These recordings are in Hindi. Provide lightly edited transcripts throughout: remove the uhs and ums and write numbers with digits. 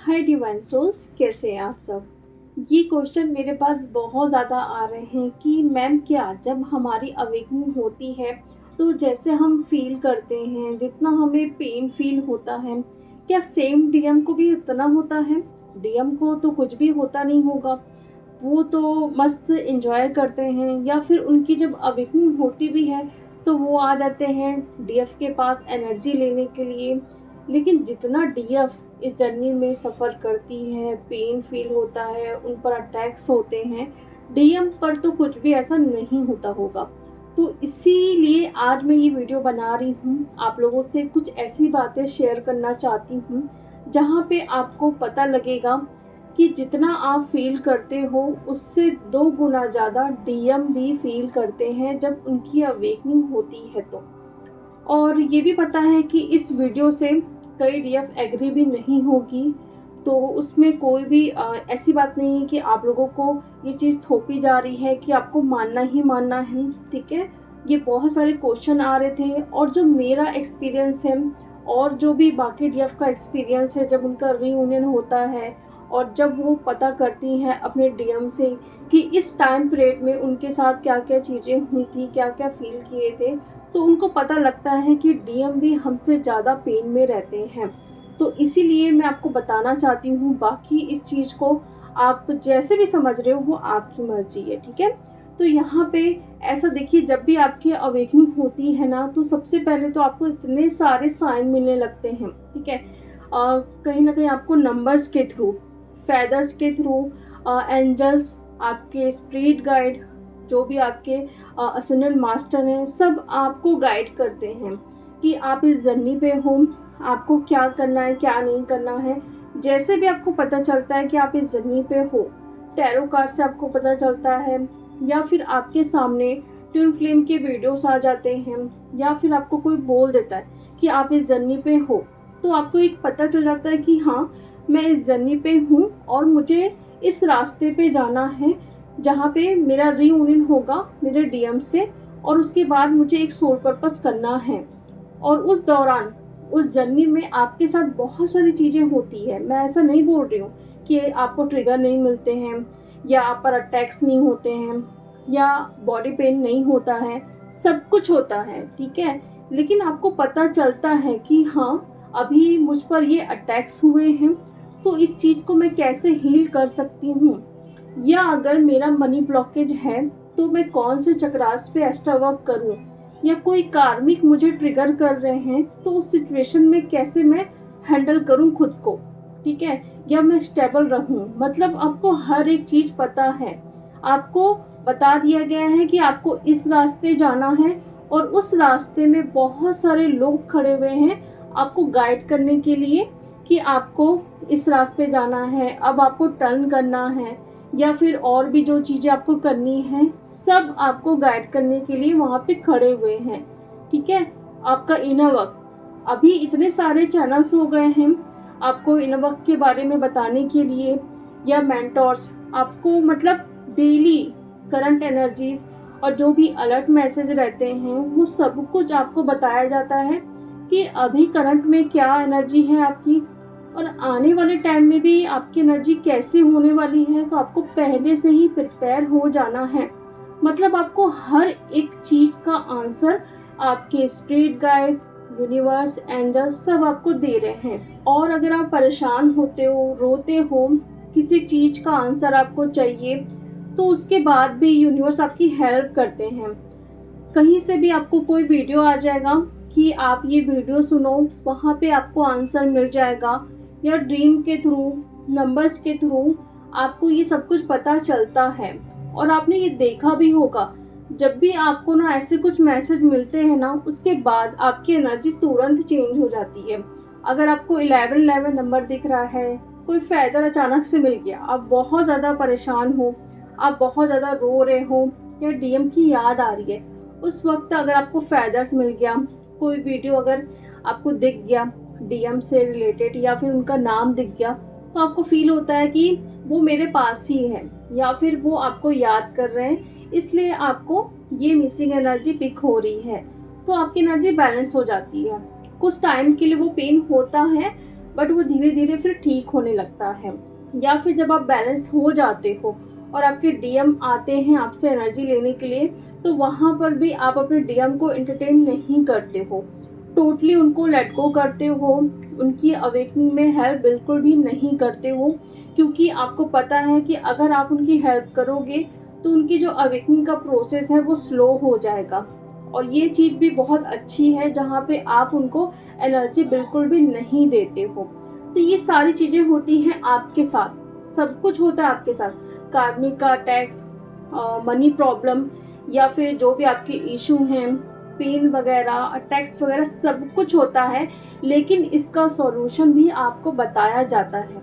हाय डिवाइन सोल्स, कैसे हैं आप सब। ये क्वेश्चन मेरे पास बहुत ज़्यादा आ रहे हैं कि मैम क्या जब हमारी अवेकनिंग होती है तो जैसे हम फील करते हैं, जितना हमें पेन फील होता है, क्या सेम डीएम को भी उतना होता है। डीएम को तो कुछ भी होता नहीं होगा, वो तो मस्त एंजॉय करते हैं, या फिर उनकी जब अवेकनिंग होती भी है तो वो आ जाते हैं डीएफ के पास एनर्जी लेने के लिए। लेकिन जितना डीएफ इस जर्नी में सफ़र करती है, पेन फील होता है, उन पर अटैक्स होते हैं, डीएम पर तो कुछ भी ऐसा नहीं होता होगा। तो इसीलिए आज मैं ये वीडियो बना रही हूँ, आप लोगों से कुछ ऐसी बातें शेयर करना चाहती हूँ जहाँ पे आपको पता लगेगा कि जितना आप फील करते हो उससे 2 गुना ज़्यादा डीएम भी फील करते हैं जब उनकी अवेकनिंग होती है तो। और ये भी पता है कि इस वीडियो से कई डीएफ एग्री भी नहीं होगी, तो उसमें कोई भी ऐसी बात नहीं है कि आप लोगों को ये चीज़ थोपी जा रही है कि आपको मानना ही मानना है, ठीक है। ये बहुत सारे क्वेश्चन आ रहे थे और जो मेरा एक्सपीरियंस है और जो भी बाकी डीएफ का एक्सपीरियंस है जब उनका रीयूनियन होता है और जब वो पता करती हैं अपने डीएम से कि इस टाइम पीरियड में उनके साथ क्या क्या चीज़ें हुई थी, क्या क्या फील किए थे, तो उनको पता लगता है कि डीएम भी हमसे ज़्यादा पेन में रहते हैं। तो इसीलिए मैं आपको बताना चाहती हूँ, बाकी इस चीज़ को आप जैसे भी समझ रहे हो वो आपकी मर्जी है, ठीक है। तो यहाँ पे ऐसा देखिए, जब भी आपकी अवेकनिंग होती है ना तो सबसे पहले तो आपको इतने सारे साइन मिलने लगते हैं, ठीक है। कहीं ना कहीं आपको नंबर्स के थ्रू, फेदर्स के थ्रू, एंजल्स, आपके स्पिरिट गाइड, जो भी आपके असेंडेंट मास्टर हैं, सब आपको गाइड करते हैं कि आप इस जर्नी पे हो, आपको क्या करना है क्या नहीं करना है। जैसे भी आपको पता चलता है कि आप इस जर्नी पे हो, टैरो कार्ड से आपको पता चलता है, या फिर आपके सामने ट्विन फ्लेम के वीडियोस आ जाते हैं, या फिर आपको कोई बोल देता है कि आप इस जर्नी पे हो, तो आपको एक पता चल जाता है कि हाँ, मैं इस जर्नी पे हूँ और मुझे इस रास्ते पे जाना है जहाँ पे मेरा रीयूनियन होगा मेरे डीएम से, और उसके बाद मुझे एक सोल पर्पस करना है। और उस दौरान, उस जर्नी में आपके साथ बहुत सारी चीज़ें होती है। मैं ऐसा नहीं बोल रही हूँ कि आपको ट्रिगर नहीं मिलते हैं, या आप पर अटैक्स नहीं होते हैं, या बॉडी पेन नहीं होता है, सब कुछ होता है, ठीक है। लेकिन आपको पता चलता है कि हाँ, अभी मुझ पर ये अटैक्स हुए हैं, तो इस चीज़ को मैं कैसे हील कर सकती हूँ, या अगर मेरा मनी ब्लॉकेज है तो मैं कौन से चक्रास पे एक्स्ट्रा वर्क करूं, या कोई कार्मिक मुझे ट्रिगर कर रहे हैं तो उस सिचुएशन में कैसे मैं हैंडल करूं खुद को, ठीक है, या मैं स्टेबल रहूं। मतलब आपको हर एक चीज़ पता है, आपको बता दिया गया है कि आपको इस रास्ते जाना है, और उस रास्ते में बहुत सारे लोग खड़े हुए हैं आपको गाइड करने के लिए कि आपको इस रास्ते जाना है, अब आपको टर्न करना है, या फिर और भी जो चीज़ें आपको करनी है, सब आपको गाइड करने के लिए वहाँ पे खड़े हुए हैं, ठीक है। आपका इनर वर्क, अभी इतने सारे चैनल्स हो गए हैं आपको इनर वर्क के बारे में बताने के लिए, या मेंटोर्स आपको मतलब डेली करंट एनर्जीज और जो भी अलर्ट मैसेज रहते हैं वो सब कुछ आपको बताया जाता है कि अभी करंट में क्या एनर्जी है आपकी, और आने वाले टाइम में भी आपकी एनर्जी कैसे होने वाली है। तो आपको पहले से ही प्रिपेयर हो जाना है। मतलब आपको हर एक चीज का आंसर आपके स्पिरिट गाइड, यूनिवर्स, एंजल्स सब आपको दे रहे हैं। और अगर आप परेशान होते हो, रोते हो, किसी चीज का आंसर आपको चाहिए, तो उसके बाद भी यूनिवर्स आपकी हेल्प करते हैं। कहीं से भी आपको कोई वीडियो आ जाएगा कि आप ये वीडियो सुनो, वहाँ पे आपको आंसर मिल जाएगा, या ड्रीम के थ्रू, नंबर्स के थ्रू आपको ये सब कुछ पता चलता है। और आपने ये देखा भी होगा, जब भी आपको ना ऐसे कुछ मैसेज मिलते हैं ना, उसके बाद आपकी एनर्जी तुरंत चेंज हो जाती है। अगर आपको 1111 नंबर दिख रहा है, कोई फेदर अचानक से मिल गया, आप बहुत ज़्यादा परेशान हो, आप बहुत ज़्यादा रो रहे हो, या डीएम की याद आ रही है, उस वक्त अगर आपको फेदर्स मिल गया, कोई वीडियो अगर आपको दिख गया डीएम से रिलेटेड, या फिर उनका नाम दिख गया, तो आपको फील होता है कि वो मेरे पास ही है, या फिर वो आपको याद कर रहे हैं, इसलिए आपको ये मिसिंग एनर्जी पिक हो रही है। तो आपकी एनर्जी बैलेंस हो जाती है। कुछ टाइम के लिए वो पेन होता है, बट वो धीरे धीरे फिर ठीक होने लगता है। या फिर जब आप बैलेंस हो जाते हो और आपके डीएम आते हैं आपसे एनर्जी लेने के लिए, तो वहाँ पर भी आप अपने डीएम को एंटरटेन नहीं करते हो, टोटली उनको लेट गो करते हो, उनकी अवेकनिंग में हेल्प बिल्कुल भी नहीं करते हो, क्योंकि आपको पता है कि अगर आप उनकी हेल्प करोगे तो उनकी जो अवेकनिंग का प्रोसेस है वो स्लो हो जाएगा। और ये चीज़ भी बहुत अच्छी है जहाँ पे आप उनको एनर्जी बिल्कुल भी नहीं देते हो। तो ये सारी चीज़ें होती हैं आपके साथ, सब कुछ होता है आपके साथ, कार्मिक का टैक्स, मनी प्रॉब्लम, या फिर जो भी आपके इशू हैं, पेन वगैरह, अटैक्स वगैरह, सब कुछ होता है। लेकिन इसका सॉल्यूशन भी आपको बताया जाता है,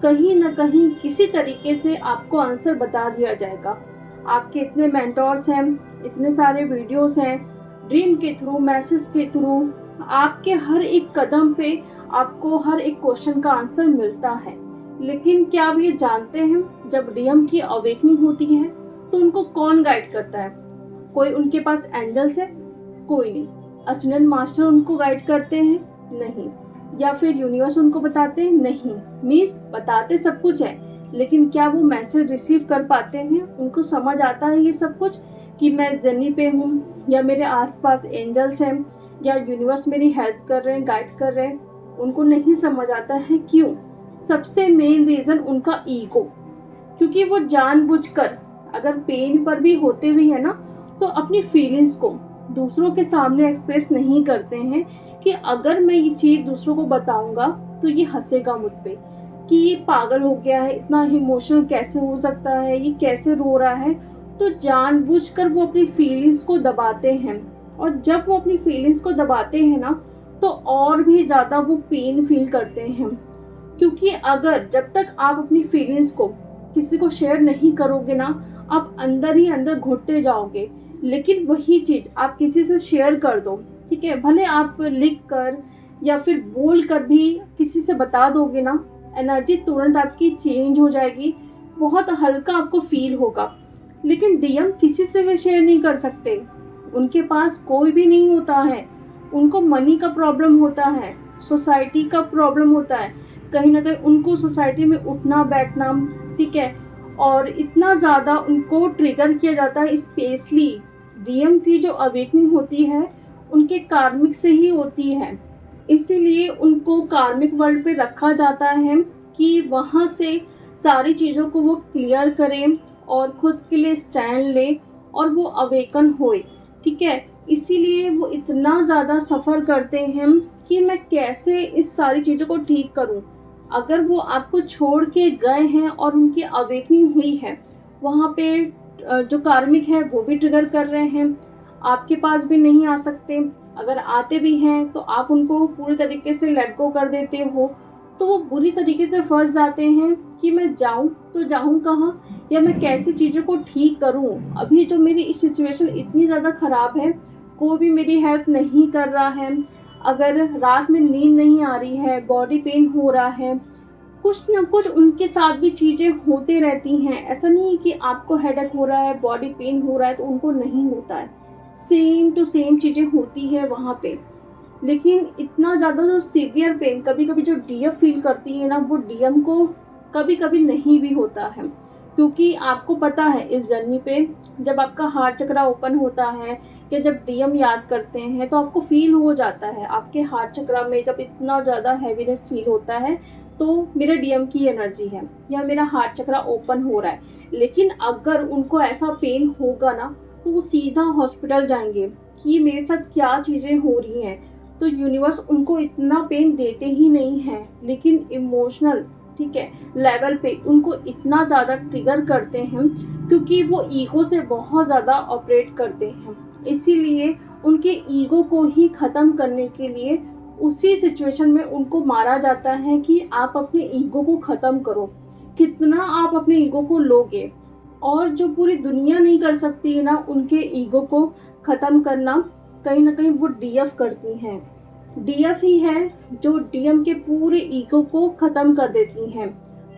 कहीं ना कहीं किसी तरीके से आपको आंसर बता दिया जाएगा। आपके इतने मेंटोर्स हैं, इतने सारे वीडियोस हैं, ड्रीम के थ्रू, मैसेज के थ्रू, आपके हर एक कदम पे आपको हर एक क्वेश्चन का आंसर मिलता है। लेकिन क्या आप ये जानते हैं, जब डीएम की अवेकनिंग होती है तो उनको कौन गाइड करता है? कोई उनके पास एंजल्स है? कोई नहीं। असिस्टेंट मास्टर उनको गाइड करते हैं? नहीं। या फिर यूनिवर्स उनको बताते हैं? नहीं। मीन्स बताते सब कुछ है, लेकिन क्या वो मैसेज रिसीव कर पाते हैं? उनको समझ आता है ये सब कुछ कि मैं जर्नी पे हूँ, या मेरे आसपास एंजल्स हैं, या यूनिवर्स मेरी हेल्प कर रहे हैं, गाइड कर रहे हैं? उनको नहीं समझ आता है। क्यों? सबसे मेन रीज़न उनका ईगो। क्योंकि वो जानबूझकर, अगर पेन पर भी होते भी है ना, तो अपनी फीलिंग्स को दूसरों के सामने एक्सप्रेस नहीं करते हैं कि अगर मैं ये चीज़ दूसरों को बताऊंगा तो ये हंसेगा मुझ पे कि ये पागल हो गया है, इतना इमोशनल कैसे हो सकता है, ये कैसे रो रहा है। तो जानबूझकर वो अपनी फीलिंग्स को दबाते हैं, और जब वो अपनी फीलिंग्स को दबाते हैं ना, तो और भी ज़्यादा वो पेन फील करते हैं। क्योंकि अगर जब तक आप अपनी फीलिंग्स को किसी को शेयर नहीं करोगे ना, आप अंदर ही अंदर घुटते जाओगे। लेकिन वही चीज़ आप किसी से शेयर कर दो, ठीक है, भले आप लिख कर या फिर बोल कर भी किसी से बता दोगे ना, एनर्जी तुरंत आपकी चेंज हो जाएगी, बहुत हल्का आपको फील होगा। लेकिन डीएम किसी से भी शेयर नहीं कर सकते, उनके पास कोई भी नहीं होता है, उनको मनी का प्रॉब्लम होता है, सोसाइटी का प्रॉब्लम होता है, कहीं ना कहीं उनको सोसाइटी में उठना बैठना, ठीक है, और इतना ज़्यादा उनको ट्रिगर किया जाता है। स्पेशली डीएम की जो अवेकनिंग होती है उनके कार्मिक से ही होती है, इसीलिए उनको कार्मिक वर्ल्ड पे रखा जाता है कि वहाँ से सारी चीज़ों को वो क्लियर करें और खुद के लिए स्टैंड ले और वो अवेकन होए, ठीक है। इसीलिए वो इतना ज़्यादा सफ़र करते हैं कि मैं कैसे इस सारी चीज़ों को ठीक करूं। अगर वो आपको छोड़ के गए हैं और उनकी अवेकनिंग हुई है, वहाँ पे जो कार्मिक है वो भी ट्रिगर कर रहे हैं, आपके पास भी नहीं आ सकते। अगर आते भी हैं तो आप उनको पूरी तरीके से लेट गो कर देते हो, तो वो बुरी तरीके से फंस जाते हैं कि मैं जाऊं तो जाऊं कहाँ, या मैं कैसे चीज़ों को ठीक करूं। अभी जो मेरी सिचुएशन इतनी ज़्यादा ख़राब है, कोई भी मेरी हेल्प नहीं कर रहा है, अगर रात में नींद नहीं आ रही है, बॉडी पेन हो रहा है, कुछ ना कुछ उनके साथ भी चीज़ें होते रहती हैं। ऐसा नहीं है कि आपको हेडेक हो रहा है, बॉडी पेन हो रहा है तो उनको नहीं होता है, सेम टू सेम चीज़ें होती है वहाँ पे। लेकिन इतना ज़्यादा जो सीवियर पेन कभी कभी जो डीएफ फील करती है ना, वो डीएम को कभी कभी नहीं भी होता है। क्योंकि आपको पता है इस जर्नी पे जब आपका हार्ट चक्रा ओपन होता है या जब डीएम याद करते हैं तो आपको फील हो जाता है, आपके हार्ट चक्रा में जब इतना ज़्यादा हैवीनेस फील होता है तो मेरे डीएम की एनर्जी है या मेरा हार्ट चक्रा ओपन हो रहा है। लेकिन अगर उनको ऐसा पेन होगा ना, तो वो सीधा हॉस्पिटल जाएंगे कि मेरे साथ क्या चीज़ें हो रही हैं। तो यूनिवर्स उनको इतना पेन देते ही नहीं है, लेकिन इमोशनल, ठीक है, लेवल पे उनको इतना ज़्यादा ट्रिगर करते हैं क्योंकि वो ईगो से बहुत ज़्यादा ऑपरेट करते हैं। इसीलिए उनके ईगो को ही ख़त्म करने के लिए उसी सिचुएशन में उनको मारा जाता है कि आप अपने ईगो को ख़त्म करो। कितना आप अपने ईगो को लोगे, और जो पूरी दुनिया नहीं कर सकती है ना उनके ईगो को ख़त्म करना, कहीं ना कहीं वो डीएफ करती हैं। डीएफ ही है जो डीएम के पूरे ईगो को ख़त्म कर देती हैं,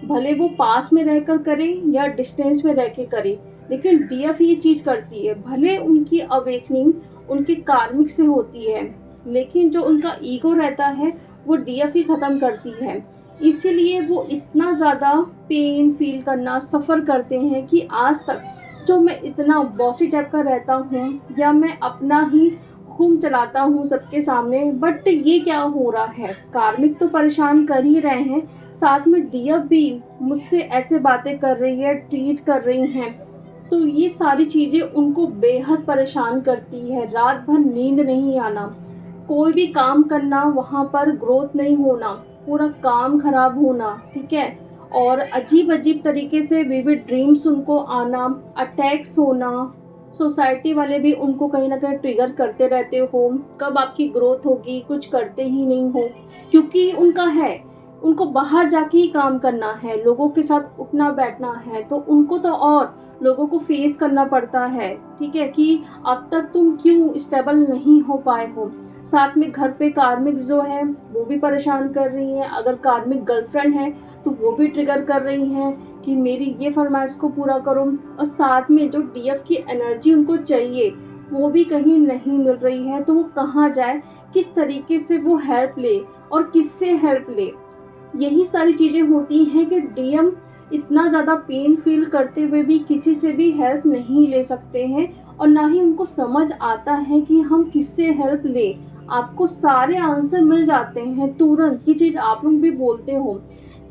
भले वो पास में रहकर करे या डिस्टेंस में रह के करे, लेकिन डीएफ ये चीज़ करती है। भले उनकी अवेकनिंग उनके कार्मिक से होती है, लेकिन जो उनका ईगो रहता है वो डीएफ ही ख़त्म करती है। इसीलिए वो इतना ज़्यादा पेन फ़ील करना, सफ़र करते हैं कि आज तक जो मैं इतना बॉसी टाइप का रहता हूँ या मैं अपना ही खूब चलाता हूँ सबके सामने, बट ये क्या हो रहा है, कार्मिक तो परेशान कर ही रहे हैं, साथ में डीएफ भी मुझसे ऐसे बातें कर रही है, ट्रीट कर रही हैं। तो ये सारी चीज़ें उनको बेहद परेशान करती है। रात भर नींद नहीं आना, कोई भी काम करना वहाँ पर ग्रोथ नहीं होना, पूरा काम खराब होना, ठीक है। और अजीब अजीब तरीके से विविड ड्रीम्स उनको आना, अटैक्स होना। सोसाइटी वाले भी उनको कहीं ना कहीं ट्रिगर करते रहते हो, कब आपकी ग्रोथ होगी, कुछ करते ही नहीं हो। क्योंकि उनका है, उनको बाहर जाके ही काम करना है, लोगों के साथ उठना बैठना है, तो उनको तो और लोगों को फेस करना पड़ता है, ठीक है, कि अब तक तुम क्यों स्टेबल नहीं हो पाए हो। साथ में घर पे कार्मिक जो है वो भी परेशान कर रही हैं। अगर कार्मिक गर्लफ्रेंड है तो वो भी ट्रिगर कर रही हैं कि मेरी ये फरमाइश को पूरा करो। और साथ में जो डीएफ की एनर्जी उनको चाहिए वो भी कहीं नहीं मिल रही है, तो वो कहाँ जाए, किस तरीके से वो हेल्प ले और किससे हेल्प ले। यही सारी चीज़ें होती हैं कि डीएम इतना ज़्यादा पेन फील करते हुए भी किसी से भी हेल्प नहीं ले सकते हैं, और ना ही उनको समझ आता है कि हम किससे हेल्प ले। आपको सारे आंसर मिल जाते हैं तुरंत। ये चीज़ आप लोग भी बोलते हो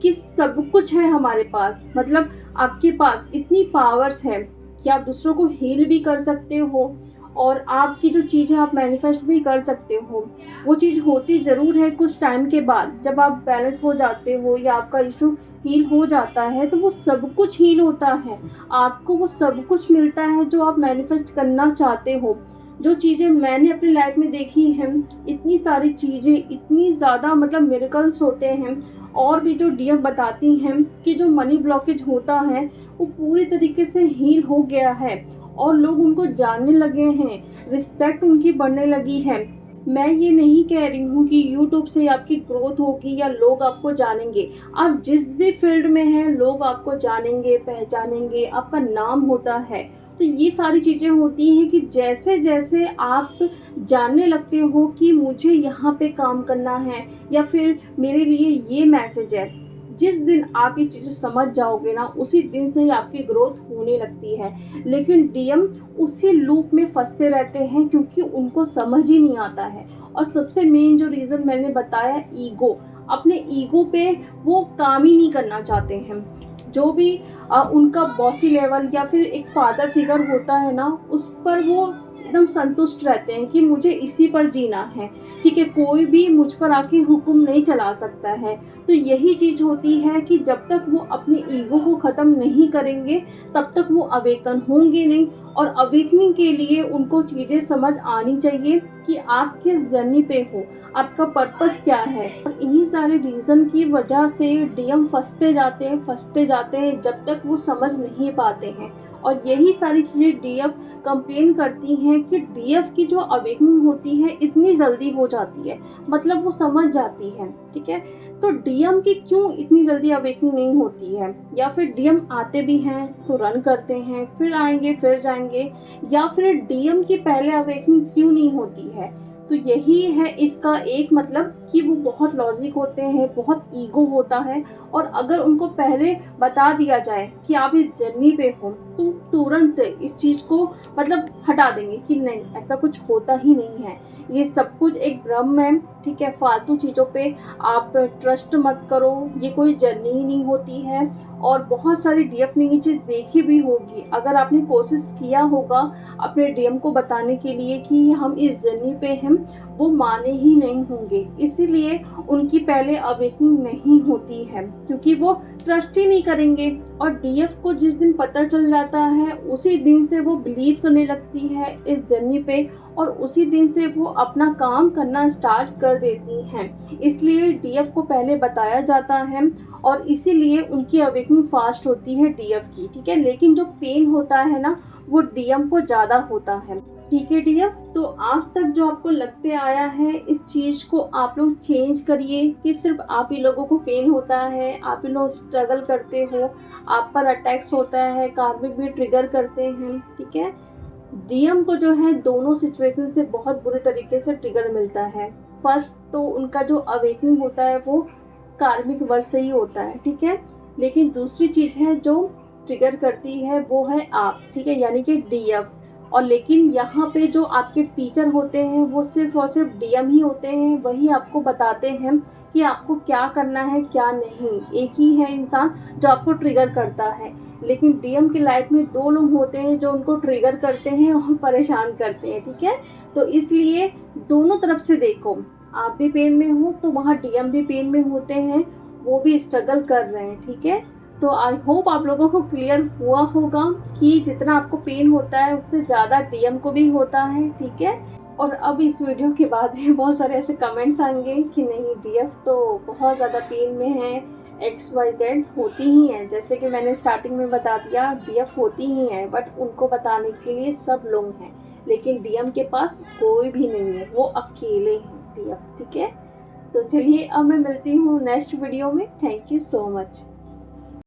कि सब कुछ है हमारे पास, मतलब आपके पास इतनी पावर्स है कि आप दूसरों को हील भी कर सकते हो, और आपकी जो चीज़ें आप मैनिफेस्ट भी कर सकते हो। वो चीज़ होती ज़रूर है कुछ टाइम के बाद, जब आप बैलेंस हो जाते हो या आपका इशू हील हो जाता है, तो वो सब कुछ हील होता है। आपको वो सब कुछ मिलता है जो आप मैनिफेस्ट करना चाहते हो। जो चीज़ें मैंने अपनी लाइफ में देखी हैं, इतनी सारी चीज़ें, इतनी ज़्यादा मतलब मिरेकल्स होते हैं। और भी जो डीएम बताती हैं कि जो मनी ब्लॉकेज होता है वो पूरी तरीके से हील हो गया है, और लोग उनको जानने लगे हैं, रिस्पेक्ट उनकी बढ़ने लगी है। मैं ये नहीं कह रही हूँ कि यूट्यूब से आपकी ग्रोथ होगी या लोग आपको जानेंगे। आप जिस भी फील्ड में हैं लोग आपको जानेंगे, पहचानेंगे, आपका नाम होता है। तो ये सारी चीज़ें होती हैं कि जैसे जैसे आप जानने लगते हो कि मुझे यहाँ पे काम करना है या फिर मेरे लिए ये मैसेज है, जिस दिन आप ये चीज़ें समझ जाओगे ना, उसी दिन से ही आपकी ग्रोथ होने लगती है। लेकिन डीएम उसी लूप में फंसते रहते हैं क्योंकि उनको समझ ही नहीं आता है। और सबसे मेन जो रीज़न मैंने बताया, ईगो। अपने ईगो पे वो काम ही नहीं करना चाहते हैं। जो भी उनका बॉसी लेवल या फिर एक फादर फिगर होता है ना, उस पर वो एकदम संतुष्ट रहते हैं कि मुझे इसी पर जीना है, ठीक है, कोई भी मुझ पर आके हुक्म नहीं चला सकता है। तो यही चीज़ होती है कि जब तक वो अपने ईगो को ख़त्म नहीं करेंगे तब तक वो अवेकन होंगे नहीं। और अवेकनिंग के लिए उनको चीज़ें समझ आनी चाहिए कि आप किस जर्नी पे हो, आपका पर्पस क्या है। और इन्हीं सारे रीज़न की वजह से डीएम फंसते जाते हैं जब तक वो समझ नहीं पाते हैं। और यही सारी चीज़ें डीएफ कंप्लेन करती हैं कि डीएफ की जो अवेकनिंग होती है इतनी जल्दी हो जाती है, मतलब वो समझ जाती है, ठीक है। तो डीएम की क्यों इतनी जल्दी अवेकनिंग नहीं होती है, या फिर डीएम आते भी हैं तो रन करते हैं, फिर आएंगे फिर जाएंगे, या फिर डीएम की पहले अवेकनिंग क्यों नहीं होती है। तो यही है इसका एक मतलब कि वो बहुत लॉजिक होते हैं, बहुत ईगो होता है। और अगर उनको पहले बता दिया जाए कि आप इस जर्नी पे हो तो तुरंत इस चीज़ को मतलब हटा देंगे कि नहीं, ऐसा कुछ होता ही नहीं है, ये सब कुछ एक भ्रम है, ठीक है। फालतू चीज़ों पे आप ट्रस्ट मत करो, ये कोई जर्नी ही नहीं होती है। और बहुत सारी डीएफ ने ये चीज़ देखी भी होगी, अगर आपने कोशिश किया होगा अपने डीएम को बताने के लिए कि हम इस जर्नी पे हैं, वो माने ही नहीं होंगे। इसीलिए उनकी पहले अवेकनिंग नहीं होती है क्योंकि वो ट्रस्ट ही नहीं करेंगे। और डीएफ को जिस दिन पता चल जाता है उसी दिन से वो बिलीव करने लगती है इस जर्नी पे, और उसी दिन से वो अपना काम करना स्टार्ट कर देती हैं। इसलिए डीएफ को पहले बताया जाता है और इसीलिए उनकी अवेकनिंग फास्ट होती है डीएफ की, ठीक है। लेकिन जो पेन होता है ना वो डीएम को ज़्यादा होता है, ठीक है डीएफ। तो आज तक जो आपको लगते आया है इस चीज़ को आप लोग चेंज करिए कि सिर्फ आप ही लोगों को पेन होता है, आप ही लोग स्ट्रगल करते हो, आप पर अटैक्स होता है, कार्मिक भी ट्रिगर करते हैं, ठीक है। डीएम को जो है दोनों सिचुएशन से बहुत बुरे तरीके से ट्रिगर मिलता है। फर्स्ट तो उनका जो अवेकनिंग होता है वो कार्मिक वर्ष से ही होता है, ठीक है। लेकिन दूसरी चीज़ है जो ट्रिगर करती है वो है आप, ठीक है, यानी कि डीएफ। और लेकिन यहाँ पे जो आपके टीचर होते हैं वो सिर्फ और सिर्फ डीएम ही होते हैं, वही आपको बताते हैं कि आपको क्या करना है क्या नहीं। एक ही है इंसान जो आपको ट्रिगर करता है, लेकिन डीएम की लाइफ में दो लोग होते हैं जो उनको ट्रिगर करते हैं और परेशान करते हैं, ठीक है। तो इसलिए दोनों तरफ से देखो, आप भी पेन में हो तो वहाँ डीएम भी पेन में होते हैं, वो भी स्ट्रगल कर रहे हैं, ठीक है। तो आई होप आप लोगों को क्लियर हुआ होगा कि जितना आपको पेन होता है उससे ज़्यादा डीएम को भी होता है, ठीक है। और अब इस वीडियो के बाद भी बहुत सारे ऐसे कमेंट्स आएंगे कि नहीं डीएफ तो बहुत ज़्यादा पेन में है, XYZ होती ही हैं। जैसे कि मैंने स्टार्टिंग में बता दिया डीएफ होती ही हैं, बट उनको बताने के लिए सब लोग हैं, लेकिन डीएम के पास कोई भी नहीं है, वो अकेले हैं डीएफ, ठीक है। तो चलिए अब मैं मिलती हूँ नेक्स्ट वीडियो में। Thank you so much.